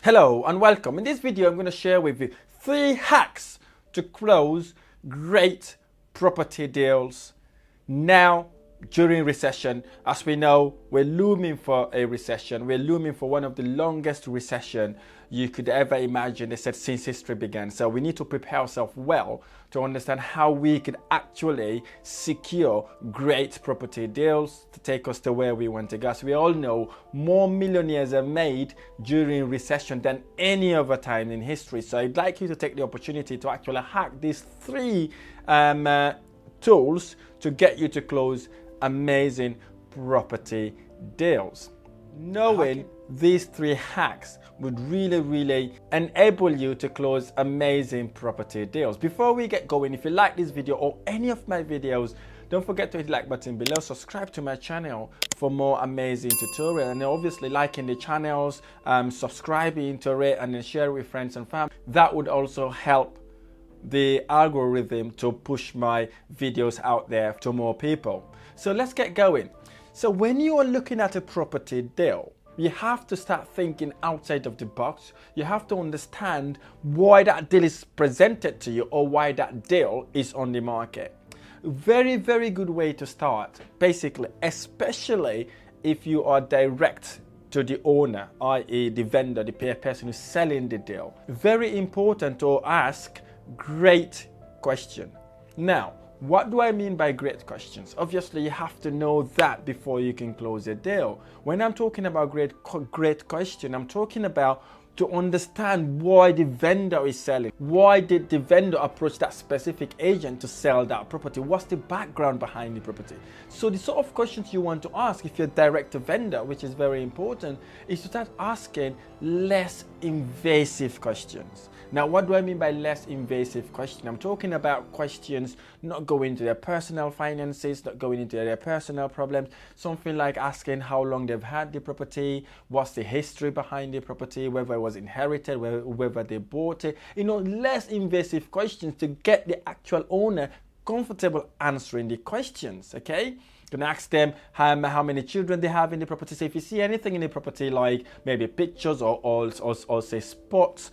Hello and welcome. In this video I'm going to share with you 3 hacks to close great property deals now during recession. As we know, we're looming for a recession. We're looming for one of the longest recession you could ever imagine, they said, since history began. So we need to prepare ourselves well to understand how we could actually secure great property deals to take us to where we want to go. So we all know more millionaires are made during recession than any other time in history. So I'd like you to take the opportunity to actually hack these 3 tools to get you to close amazing property deals. Knowing these 3 hacks would really enable you to close amazing property deals. Before we get going, if you like this video or any of my videos, don't forget to hit the like button below, subscribe to my channel for more amazing tutorials, and obviously liking the channels, subscribing to it, and then share it with friends and family. That would also help the algorithm to push my videos out there to more people. So let's get going. So when you are looking at a property deal, you have to start thinking outside of the box. You have to understand why that deal is presented to you or why that deal is on the market. Very good way to start, basically, especially if you are direct to the owner, i.e. the vendor, the person who's selling the deal. Very important to ask great question. Now, what do I mean by great questions? Obviously, you have to know that before you can close a deal. When I'm talking about great question, I'm talking about to understand why the vendor is selling. Why did the vendor approach that specific agent to sell that property? What's the background behind the property? So the sort of questions you want to ask if you're direct to vendor, which is very important, is to start asking less invasive questions. Now, what do I mean by less invasive question? I'm talking about questions not going into their personal finances, not going into their personal problems. Something like asking how long they've had the property, what's the history behind the property, whether it was inherited, whether they bought it. Less invasive questions to get the actual owner comfortable answering the questions, okay? You can ask them how many children they have in the property. So if you see anything in the property, like maybe pictures or say sports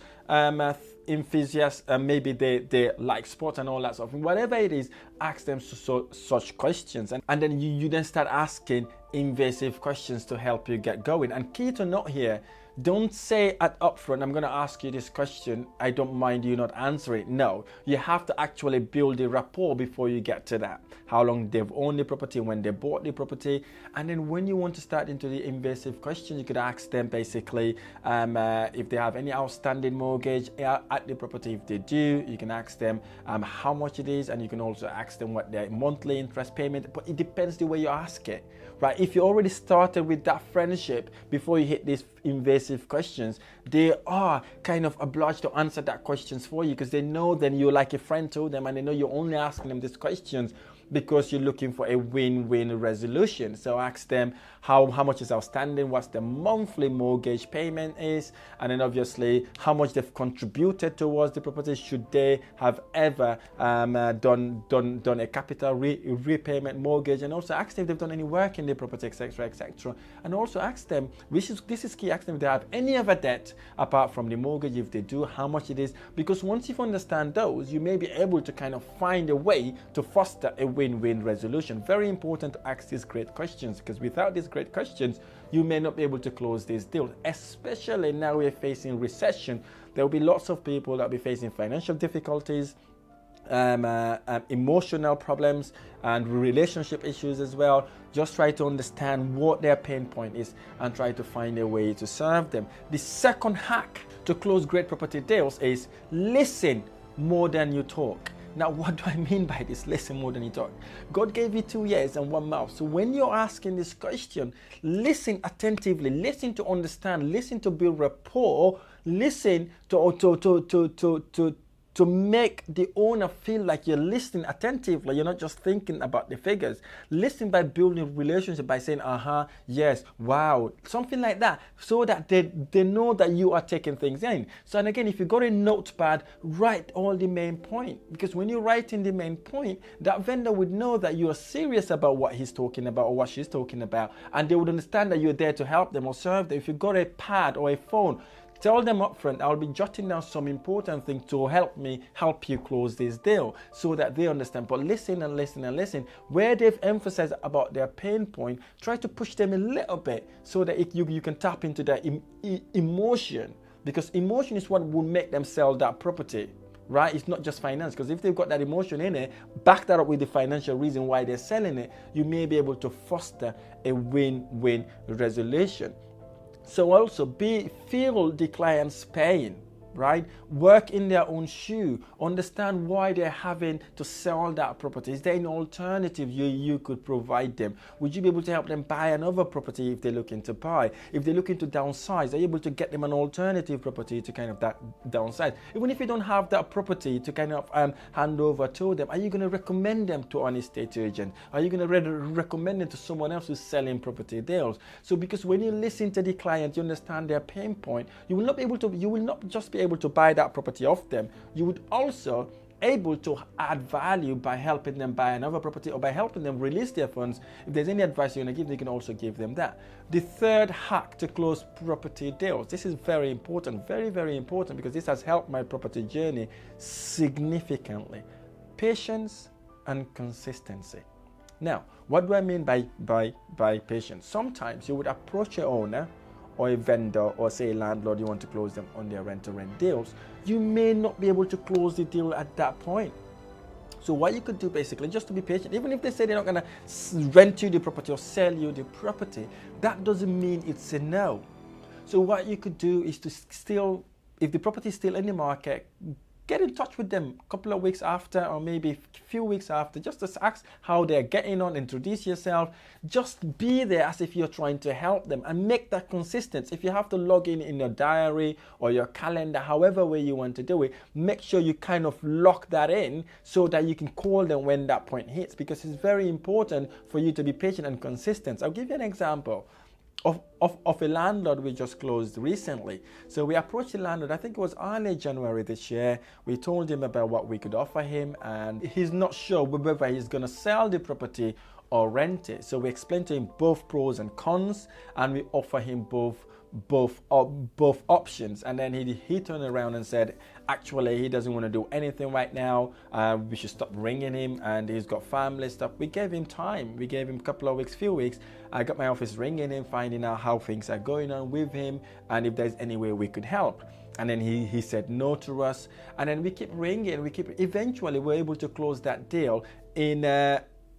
enthusiasts, maybe they like sports and all that stuff. Whatever it is, ask them such questions, and then you then start asking invasive questions to help you get going. And key to note here, don't say at upfront, I'm going to ask you this question, I don't mind you not answering it. No, you have to actually build a rapport before you get to that. How long they've owned the property, when they bought the property. And then when you want to start into the invasive question, you could ask them basically if they have any outstanding mortgage at the property. If they do, you can ask them how much it is, and you can also ask them what their monthly interest payment. But it depends the way you ask it, right? If you already started with that friendship before you hit these invasive questions, they are kind of obliged to answer that questions for you, because they know then you're like a friend to them, and they know you're only asking them these questions because you're looking for a win-win resolution. So ask them how much is outstanding, what's the monthly mortgage payment is, and then obviously how much they've contributed towards the property, should they have ever done a capital repayment mortgage, and also ask them if they've done any work in the property, etc. And also ask them, this is key, ask them if they have any other debt apart from the mortgage. If they do, how much it is, because once you understand those, you may be able to kind of find a way to foster a win-win resolution. Very important to ask these great questions, because without these great questions, you may not be able to close these deals. Especially now we're facing recession, there will be lots of people that will be facing financial difficulties, emotional problems, and relationship issues as well. Just try to understand what their pain point is and try to find a way to serve them. The second hack to close great property deals is listen more than you talk. Now, what do I mean by this? Listen more than you talk. God gave you 2 ears and 1 mouth. So when you're asking this question, listen attentively, listen to understand, listen to build rapport, listen to make the owner feel like you're listening attentively. You're not just thinking about the figures. Listen by building a relationship, by saying, yes, wow, something like that, so that they know that you are taking things in. So, and again, if you got a notepad, write all the main point, because when you're writing the main point, that vendor would know that you are serious about what he's talking about or what she's talking about, and they would understand that you're there to help them or serve them. If you got a pad or a phone, Tell them up front, I'll be jotting down some important things to help you close this deal, so that they understand. But listen and listen and listen. Where they've emphasized about their pain point, try to push them a little bit so that you can tap into their emotion, because emotion is what will make them sell that property. Right? It's not just finance, because if they've got that emotion in it, back that up with the financial reason why they're selling it, you may be able to foster a win-win resolution. So also feel the client's pain, right? Work in their own shoe. Understand why they're having to sell that property. Is there an alternative you could provide them? Would you be able to help them buy another property if they're looking to buy? If they're looking to downsize, are you able to get them an alternative property to kind of downsize? Even if you don't have that property to kind of hand over to them, are you going to recommend them to an estate agent? Are you going to recommend them to someone else who's selling property deals? So because when you listen to the client, you understand their pain point, you will not just be able to buy that property off them, you would also able to add value by helping them buy another property, or by helping them release their funds. If there's any advice you're going to give, you can also give them that. The third hack to close property deals. This is very important, very, very important, because this has helped my property journey significantly. Patience and consistency. Now, what do I mean by patience? Sometimes you would approach your owner or a vendor, or say a landlord, you want to close them on their rent-to-rent deals. You may not be able to close the deal at that point. So what you could do basically, just to be patient, even if they say they're not going to rent you the property or sell you the property, that doesn't mean it's a no. So what you could do is to still, if the property is still in the market, get in touch with them a couple of weeks after, or maybe a few weeks after, just to ask how they're getting on, introduce yourself, just be there as if you're trying to help them, and make that consistent. If you have to log in your diary or your calendar, however way you want to do it, make sure you kind of lock that in so that you can call them when that point hits, because it's very important for you to be patient and consistent. I'll give you an example of a landlord we just closed recently. So we approached the landlord, I think it was early January this year. We told him about what we could offer him, and he's not sure whether he's going to sell the property or rent it. So we explained to him both pros and cons, and we offer him both options. And then he turned around and said actually he doesn't want to do anything right now, we should stop ringing him, and he's got family stuff. We gave him time, we gave him a couple of weeks, few weeks. I got my office ringing him, finding out how things are going on with him and if there's any way we could help. And then he said no to us, and then we keep ringing, eventually we're able to close that deal in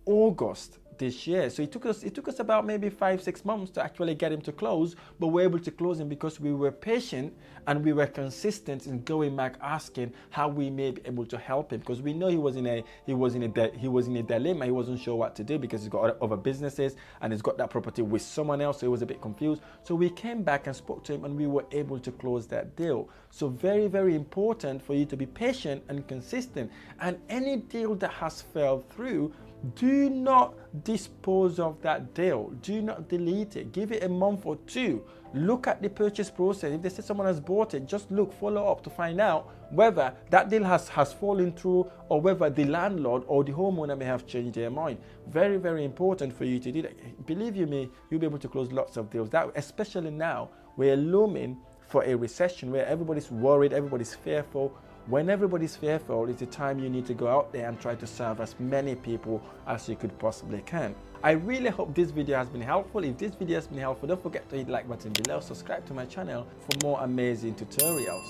August this year. So it took us about maybe 5-6 months to actually get him to close, but we're able to close him because we were patient and we were consistent in going back asking how we may be able to help him, because we know he was in a dilemma. He wasn't sure what to do because he's got other businesses and he's got that property with someone else, so he was a bit confused. So we came back and spoke to him, and we were able to close that deal. So very, very important for you to be patient and consistent. And any deal that has fell through, do not dispose of that deal. Do not delete it. Give it a month or two. Look at the purchase process. If they say someone has bought it, just follow up to find out whether that deal has fallen through, or whether the landlord or the homeowner may have changed their mind. Very, very important for you to do that. Believe you me, you'll be able to close lots of deals. That, especially now, we're looming for a recession where everybody's worried, everybody's fearful. When everybody's fearful, it's the time you need to go out there and try to serve as many people as you could possibly can. I really hope this video has been helpful. If this video has been helpful, don't forget to hit the like button below, subscribe to my channel for more amazing tutorials.